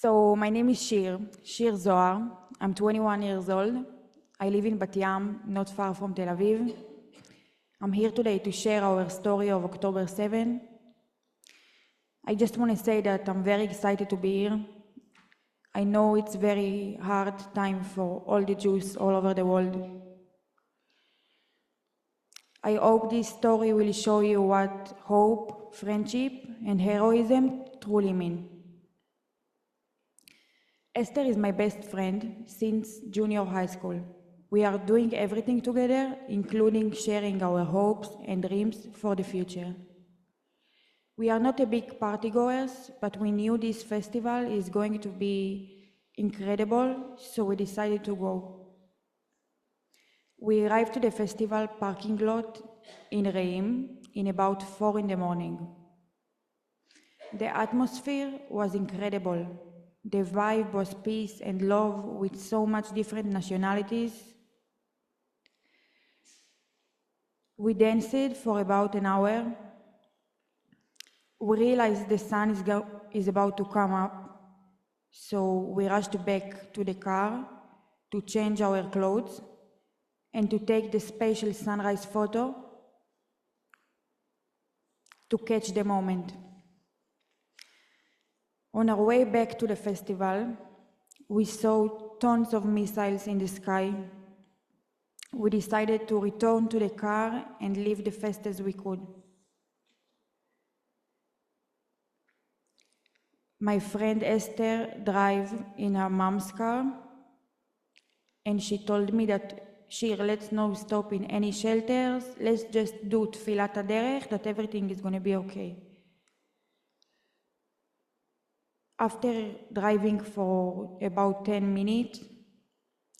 So my name is Shir Zohar. I'm 21 years old. I live in Bat Yam, not far from Tel Aviv. I'm here today to share our story of October 7. I just want to say that I'm very excited to be here. I know it's very hard time for all the Jews all over the world. I hope this story will show you what hope, friendship, and heroism truly mean. Esther is my best friend since junior high school. We are doing everything together, including sharing our hopes and dreams for the future. We are not a big party goers, but we knew this festival is going to be incredible, so we decided to go. We arrived to the festival parking lot in Reim in about 4 in the morning. The atmosphere was incredible. The vibe was peace and love with so much different nationalities. We danced for about an hour. We realized the sun is about to come up, so we rushed back to the car to change our clothes and to take the special sunrise photo to catch the moment. On our way back to the festival, we saw tons of missiles in the sky. We decided to return to the car and leave the fest as we could. My friend Esther drove in her mom's car, and she told me that, Shir, let's not stop in any shelters, let's just do tfilat haderech, that everything is going to be okay. After driving for about 10 minutes,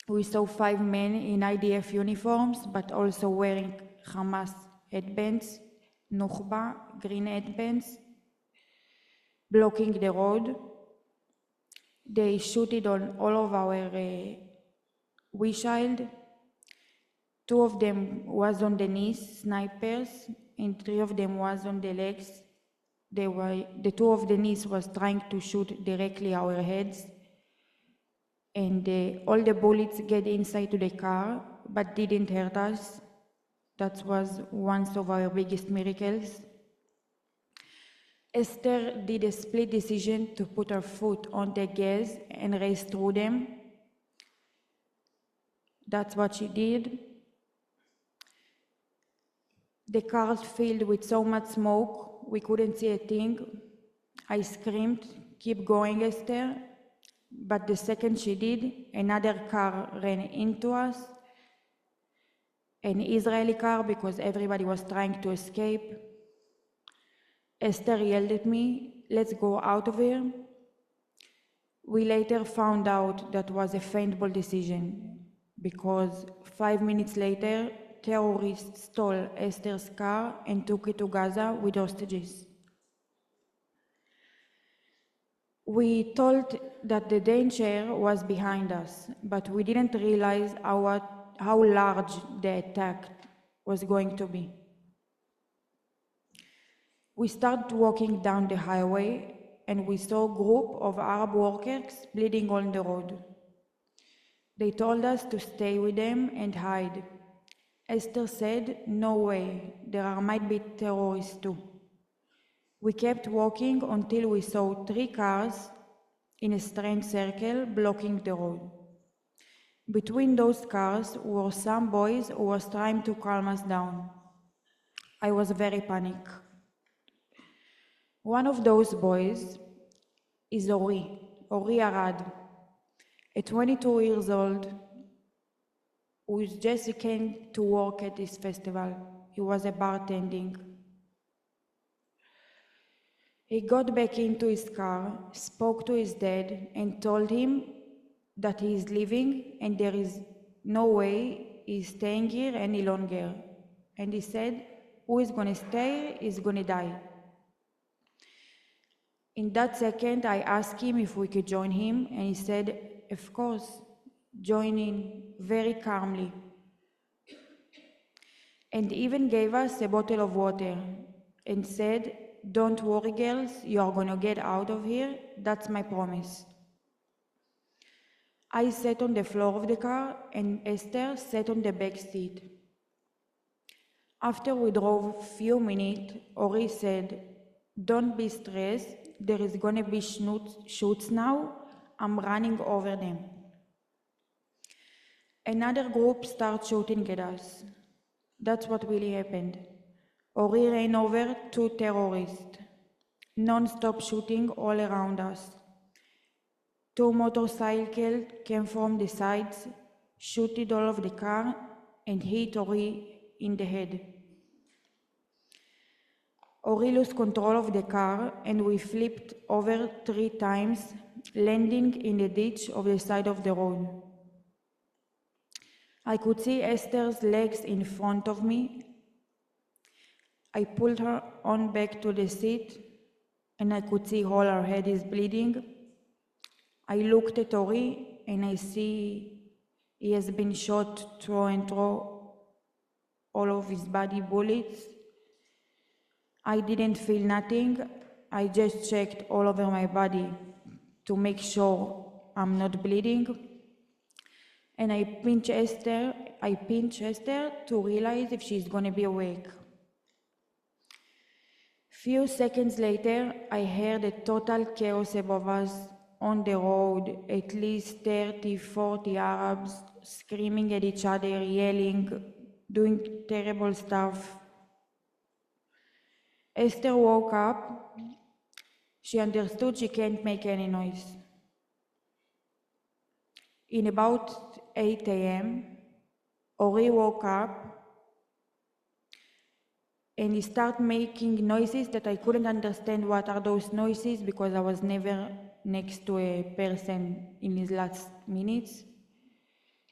we saw 5 men in IDF uniforms, but also wearing Hamas headbands, Nukhba, green headbands, blocking the road. They shooted on all of our windshield. 2 of them was on the knees, snipers, and 3 of them was on the legs. The 2 of the knees was trying to shoot directly our heads, and all the bullets get inside to the car, but didn't hurt us. That was one of our biggest miracles. Esther did a split decision to put her foot on the gas and race through them. That's what she did. The car filled with so much smoke, we couldn't see a thing. I screamed, "Keep going, Esther." But the second she did, another car ran into us, an Israeli car, because everybody was trying to escape. Esther yelled at me, "Let's go out of here." We later found out that was a painful decision, because 5 minutes later, terrorists stole Esther's car and took it to Gaza with hostages. We thought that the danger was behind us, but we didn't realize how large the attack was going to be. We started walking down the highway, and we saw a group of Arab workers bleeding on the road. They told us to stay with them and hide. Esther said, "No way, there might be terrorists too." We kept walking until we saw 3 cars in a strange circle blocking the road. Between those cars were some boys who were trying to calm us down. I was very panicked. One of those boys is Ori Arad, a 22 years old who just came to work at this festival. He was a bartending. He got back into his car, spoke to his dad, and told him that he is leaving and there is no way he's staying here any longer. And he said, "Who is going to stay is going to die." In that second, I asked him if we could join him, and he said, "Of course, join in," very calmly, and even gave us a bottle of water and said, "Don't worry, girls, you are going to get out of here. That's my promise." I sat on the floor of the car and Esther sat on the back seat. After we drove a few minutes, Ori said, "Don't be stressed, there is gonna be shoots now, I'm running over them." Another group started shooting at us. That's what really happened. Ori ran over two terrorists. Non-stop shooting all around us. Two motorcycles came from the sides, shooted all of the car, and hit Ori in the head. Ori lost control of the car and we flipped over 3 times, landing in the ditch of the side of the road. I could see Esther's legs in front of me. I pulled her on back to the seat and I could see all her head is bleeding. I looked at Ori and I see he has been shot through and through, all of his body bullets. I didn't feel nothing. I just checked all over my body to make sure I'm not bleeding. And I pinch Esther to realize if she's gonna be awake. Few seconds later, I heard a total chaos above us on the road, at least 30, 40 Arabs screaming at each other, yelling, doing terrible stuff. Esther woke up. She understood she can't make any noise. In about 8 a.m., Ori woke up and he started making noises that I couldn't understand what are those noises because I was never next to a person in his last minutes.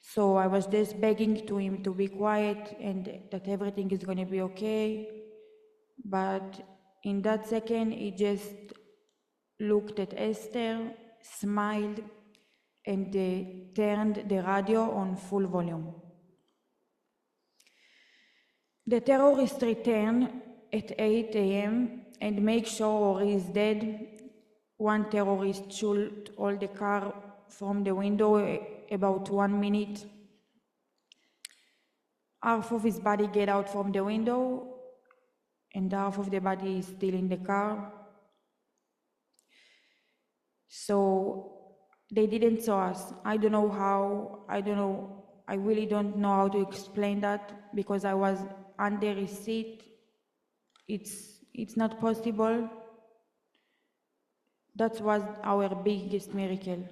So I was just begging to him to be quiet and that everything is going to be okay. But in that second, he just looked at Esther, smiled, and turned the radio on full volume. The terrorists returned at 8 a.m. and make sure Ori is dead. One terrorist shot all the car from the window about 1 minute. Half of his body get out from the window and half of the body is still in the car. So they didn't saw us. I don't know how, I really don't know how to explain that because I was under his seat. It's not possible. That was our biggest miracle.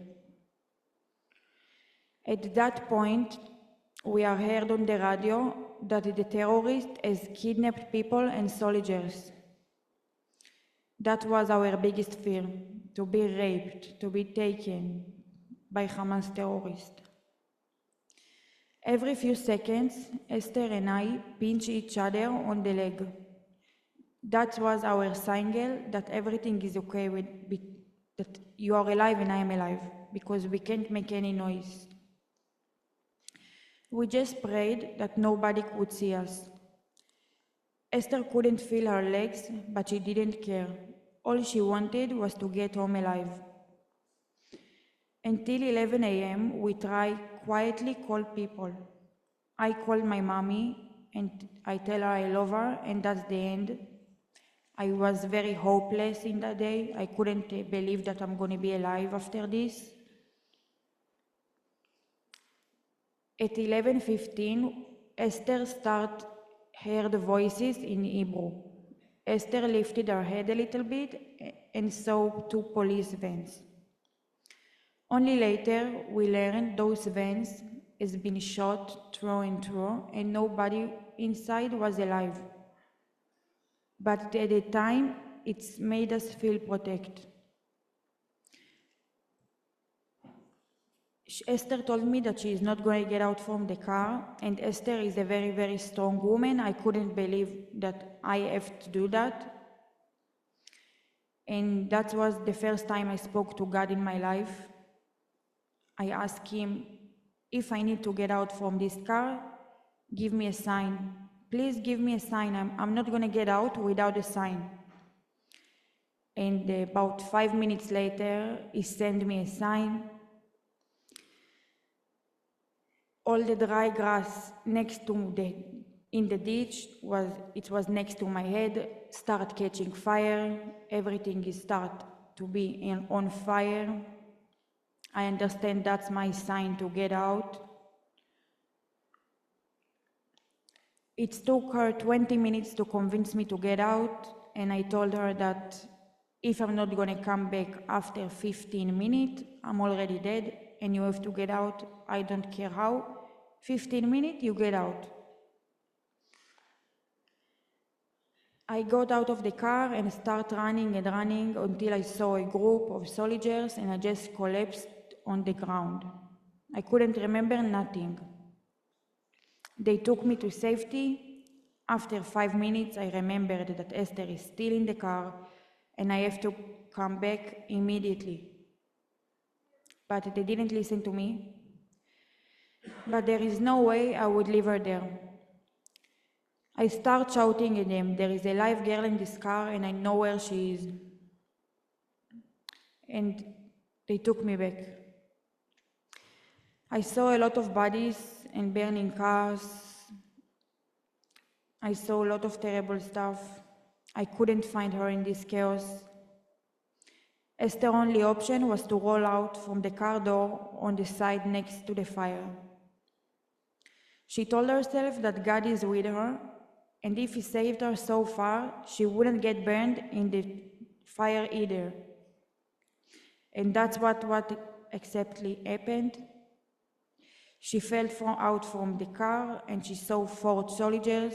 At that point, we are heard on the radio that the terrorist has kidnapped people and soldiers. That was our biggest fear, to be raped, to be taken by Hamas terrorists. Every few seconds, Esther and I pinch each other on the leg. That was our signal that everything is okay that you are alive and I am alive, because we can't make any noise. We just prayed that nobody could see us. Esther couldn't feel her legs, but she didn't care. All she wanted was to get home alive. Until 11 a.m., we tried quietly call people. I called my mommy and I tell her I love her, and that's the end. I was very hopeless in that day. I couldn't believe that I'm going to be alive after this. At 11:15, Esther heard voices in Hebrew. Esther lifted her head a little bit and saw 2 police vans. Only later, we learned those vans has been shot through and through, and nobody inside was alive. But at the time, it's made us feel protected. Esther told me that she is not going to get out from the car, and Esther is a very, very strong woman. I couldn't believe that I have to do that. And that was the first time I spoke to God in my life. I asked him, if I need to get out from this car, give me a sign. Please give me a sign. I'm not going to get out without a sign. And about 5 minutes later, he sent me a sign. All the dry grass next to in the ditch was next to my head, start catching fire. Everything is start to be on fire. I understand that's my sign to get out. It took her 20 minutes to convince me to get out, and I told her that if I'm not gonna come back after 15 minutes, I'm already dead, and you have to get out. I don't care how. 15 minutes, you get out. I got out of the car and started running and running until I saw a group of soldiers, and I just collapsed on the ground. I couldn't remember nothing. They took me to safety. After 5 minutes, I remembered that Esther is still in the car and I have to come back immediately. But they didn't listen to me. But there is no way I would leave her there. I start shouting at them, there is a live girl in this car and I know where she is. And they took me back. I saw a lot of bodies and burning cars. I saw a lot of terrible stuff. I couldn't find her in this chaos. Esther's only option was to roll out from the car door on the side next to the fire. She told herself that God is with her, and if He saved her so far, she wouldn't get burned in the fire either. And that's what exactly happened. She fell out from the car and she saw 4 soldiers.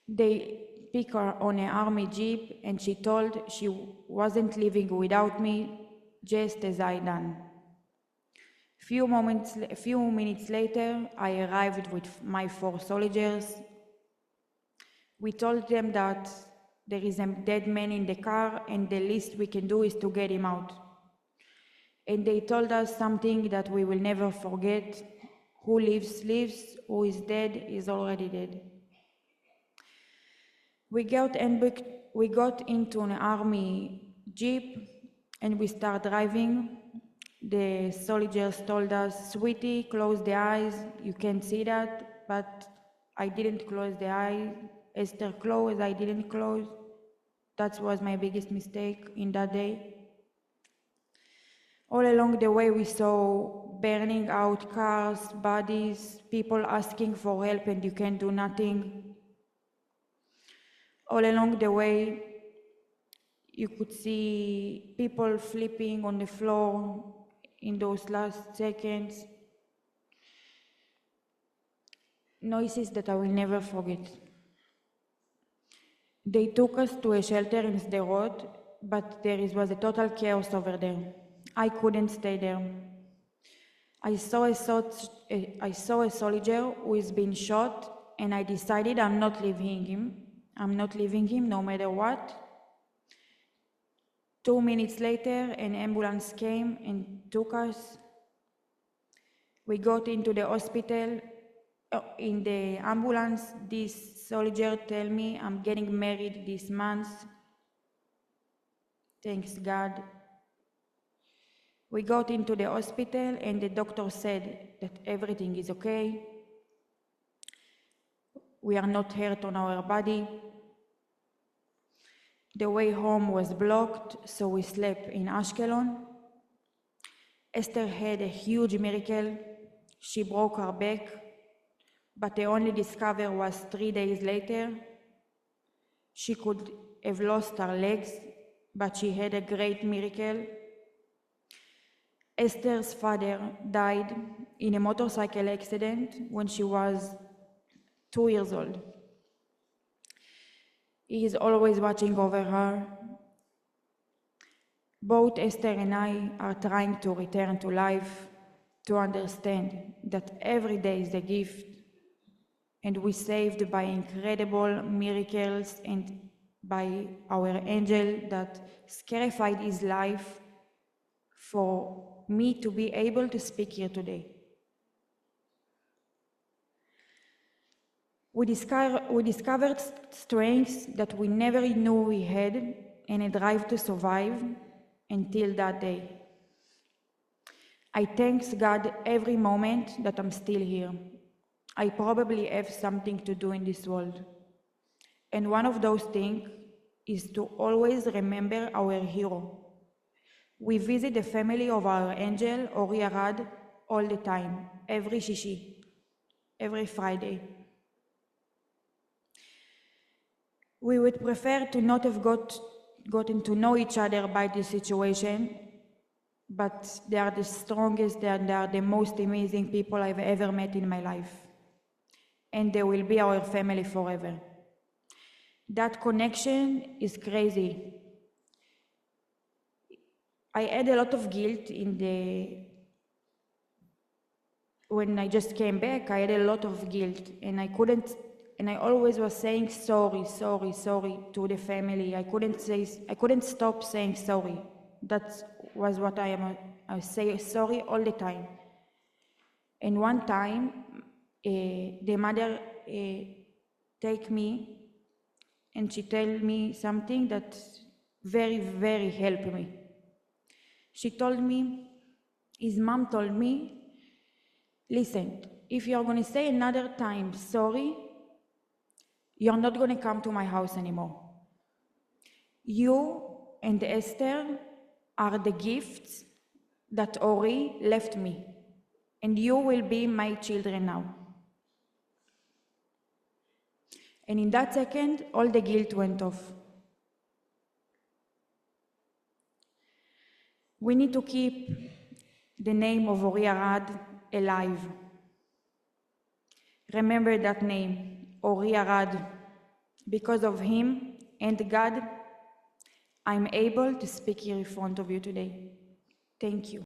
They picked her on an army jeep and she told she wasn't leaving without me, just as I done. Few minutes later, I arrived with my 4 soldiers. We told them that there is a dead man in the car and the least we can do is to get him out. And they told us something that we will never forget. Who lives, lives. Who is dead is already dead. We got into an army jeep and we start driving. The soldiers told us, "Sweetie, close the eyes. You can't see that." But I didn't close the eye. Esther closed, I didn't close. That was my biggest mistake in that day. All along the way, we saw burning out cars, bodies, people asking for help and you can't do nothing. All along the way, you could see people flipping on the floor in those last seconds. Noises that I will never forget. They took us to a shelter in Sderot, but there was a total chaos over there. I couldn't stay there. I saw a soldier who is being shot, and I decided I'm not leaving him. I'm not leaving him no matter what. 2 minutes later, an ambulance came and took us. We got into the hospital. In the ambulance, this soldier told me I'm getting married this month. Thanks God. We got into the hospital and the doctor said that everything is okay. We are not hurt on our body. The way home was blocked, so we slept in Ashkelon. Esther had a huge miracle. She broke her back, but the only discovery was 3 days later. She could have lost her legs, but she had a great miracle. Esther's father died in a motorcycle accident when she was 2 years old. He is always watching over her. Both Esther and I are trying to return to life, to understand that every day is a gift, and we saved by incredible miracles and by our angel that sacrificed his life for me to be able to speak here today. We discovered strengths that we never knew we had and a drive to survive until that day. I thank God every moment that I'm still here. I probably have something to do in this world. And one of those things is to always remember our hero. We visit the family of our angel, Ori Arad, all the time, every shishi, every Friday. We would prefer to not have gotten to know each other by this situation, but they are the strongest and they are the most amazing people I've ever met in my life. And they will be our family forever. That connection is crazy. I had a lot of guilt when I just came back, I had a lot of guilt and I always was saying sorry to the family. I couldn't stop saying sorry. That was what I am. I say sorry all the time. And one time, the mother take me and she tell me something that very, very helped me. She told me, his mom told me, listen, if you're going to say another time sorry, you're not going to come to my house anymore. You and Esther are the gifts that Ori left me, and you will be my children now. And in that second, all the guilt went off. We need to keep the name of Ori Arad alive. Remember that name, Ori Arad. Because of him and God, I'm able to speak here in front of you today. Thank you.